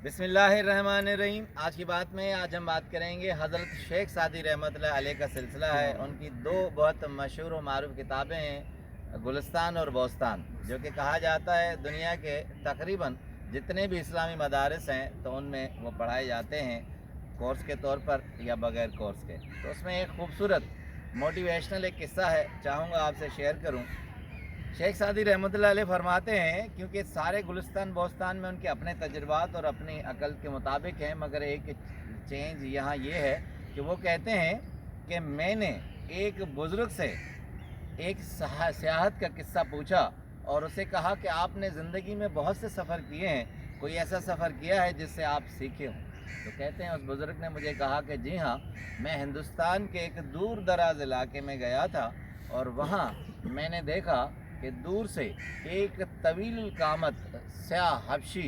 बिस्मिल्लाहिर्रहमानिर्रहीम। आज की बात में हम बात करेंगे हज़रत शेख सादी रहमतुल्लाह अलैह का सिलसिला है। उनकी दो बहुत मशहूर व मारूफ किताबें हैं, गुलिस्तान और बोस्तान, जो कि कहा जाता है दुनिया के तकरीबन जितने भी इस्लामी मदारस हैं तो उनमें वो पढ़ाए जाते हैं, कोर्स के तौर पर या बग़ैर कोर्स के। तो उसमें एक खूबसूरत मोटिवेशनल एक किस्सा है, चाहूँगा आपसे शेयर करूँ। शेख सादी रहमतुल्लाह अलैह फरमाते हैं, क्योंकि सारे गुलिस्तान बोस्तान में उनके अपने तजुर्बात और अपनी अकल के मुताबिक हैं, मगर एक चेंज यहाँ ये है कि वो कहते हैं कि मैंने एक बुज़ुर्ग से एक सियाहत का किस्सा पूछा और उसे कहा कि आपने ज़िंदगी में बहुत से सफ़र किए हैं, कोई ऐसा सफ़र किया है जिससे आप सीखे हों? तो कहते हैं उस बुज़ुर्ग ने मुझे कहा कि जी हाँ, मैं हिंदुस्तान के एक दूर दराज इलाके में गया था और वहाँ मैंने देखा कि दूर से एक तवील कामत स्याह हबशी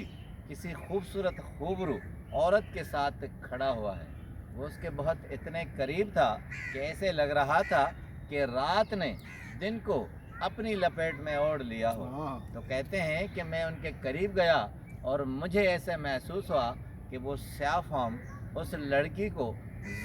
किसी खूबसूरत खूबरू औरत के साथ खड़ा हुआ है। वो उसके बहुत इतने करीब था कि ऐसे लग रहा था कि रात ने दिन को अपनी लपेट में ओढ़ लिया हो। तो कहते हैं कि मैं उनके करीब गया और मुझे ऐसे महसूस हुआ कि वो स्याह फॉर्म उस लड़की को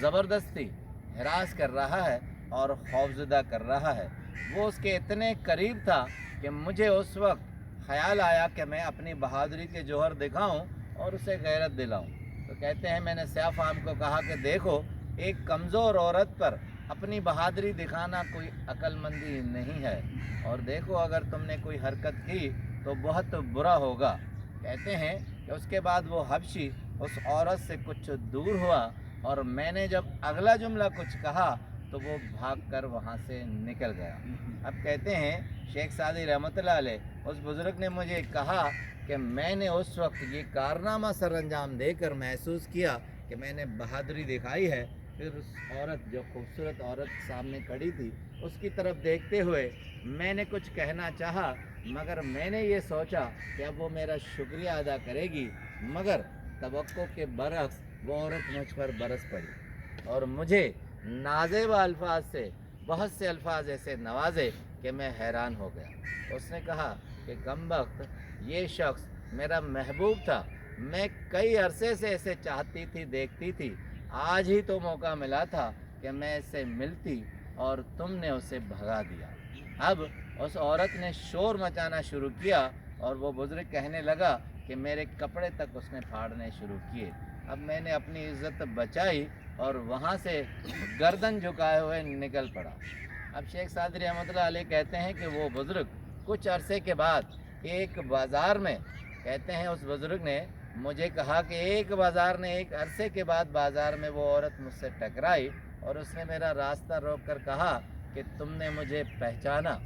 ज़बरदस्ती हिरास कर रहा है और खौफज़दा कर रहा है। वो उसके इतने करीब था कि मुझे उस वक्त ख़याल आया कि मैं अपनी बहादुरी के जौहर दिखाऊं और उसे गैरत दिलाऊं। तो कहते हैं मैंने स्याह फाम को कहा कि देखो, एक कमज़ोर औरत पर अपनी बहादुरी दिखाना कोई अक्लमंदी नहीं है, और देखो अगर तुमने कोई हरकत की तो बहुत बुरा होगा। कहते हैं कि उसके बाद वो हबशी उस औरत से कुछ दूर हुआ और मैंने जब अगला जुमला कुछ कहा तो वो भागकर वहाँ से निकल गया। अब कहते हैं शेख सादी रहमतुल्लाह अलैह, उस बुज़ुर्ग ने मुझे कहा कि मैंने उस वक्त ये कारनामा सर अंजाम देकर महसूस किया कि मैंने बहादुरी दिखाई है। फिर उस औरत, जो खूबसूरत औरत सामने खड़ी थी, उसकी तरफ देखते हुए मैंने कुछ कहना चाहा, मगर मैंने ये सोचा कि अब वो मेरा शुक्रिया अदा करेगी, मगर तवक्को के बरक्स वो औरत मुझ पर बरस पड़ी और मुझे नाज़ेबा अल्फाज से बहुत से अल्फाज ऐसे नवाजे कि मैं हैरान हो गया। उसने कहा कि कमबख्त, ये शख्स मेरा महबूब था, मैं कई अरसे से इसे चाहती थी, देखती थी, आज ही तो मौका मिला था कि मैं इससे मिलती और तुमने उसे भगा दिया। अब उस औरत ने शोर मचाना शुरू किया और वो बुज़ुर्ग कहने लगा कि मेरे कपड़े तक उसने फाड़ने शुरू किए। अब मैंने अपनी इज़्ज़त बचाई और वहाँ से गर्दन झुकाए हुए निकल पड़ा। अब शेख सादी रहमतुल्लाह अलैह कहते हैं कि वो बुज़ुर्ग कुछ अरसे के बाद एक बाज़ार में, कहते हैं उस बुज़ुर्ग ने मुझे कहा कि एक अरसे के बाद बाज़ार में वो औरत मुझसे टकराई और उसने मेरा रास्ता रोक कर कहा कि तुमने मुझे पहचाना।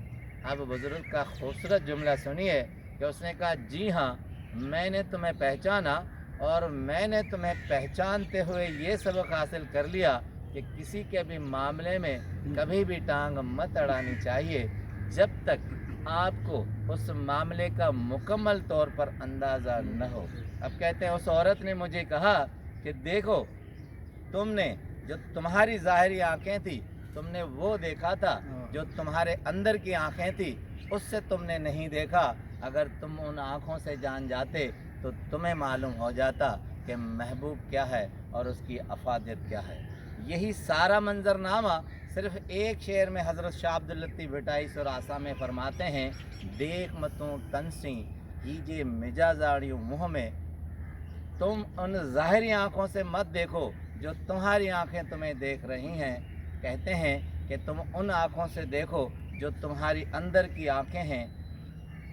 अब बुज़ुर्ग का खूबसूरत जुमला सुनिए कि उसने कहा, जी हाँ, मैंने तुम्हें पहचाना और मैंने तुम्हें पहचानते हुए ये सबक हासिल कर लिया कि किसी के भी मामले में कभी भी टांग मत अड़ानी चाहिए जब तक आपको उस मामले का मुकम्मल तौर पर अंदाज़ा न हो। अब कहते हैं उस औरत ने मुझे कहा कि देखो, तुमने जो तुम्हारी ज़ाहिरी आँखें थी, तुमने वो देखा था, जो तुम्हारे अंदर की आँखें थी उससे तुमने नहीं देखा। अगर तुम उन आँखों से जान जाते तो तुम्हें मालूम हो जाता कि महबूब क्या है और उसकी अफादियत क्या है। यही सारा मंजरनामा सिर्फ़ एक शेर में हज़रत शाह अब्दुल लतीफ़ भटाई और आसा में फरमाते हैं, देख मतों तनसी कीजिए मिजाजाड़ियों मुँह में, तुम उन ज़ाहिरी आँखों से मत देखो जो तुम्हारी आँखें तुम्हें देख रही हैं। कहते हैं कि तुम उन आँखों से देखो जो तुम्हारी अंदर की आँखें हैं।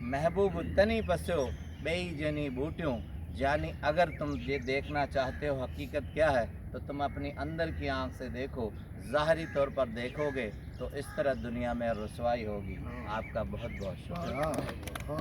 महबूब तनी पस्यो बेई जनी बूटियों, यानी अगर तुम ये देखना चाहते हो हकीकत क्या है तो तुम अपनी अंदर की आँख से देखो। ज़ाहरी तौर पर देखोगे तो इस तरह दुनिया में रुसवाई होगी। आपका बहुत बहुत शुक्रिया।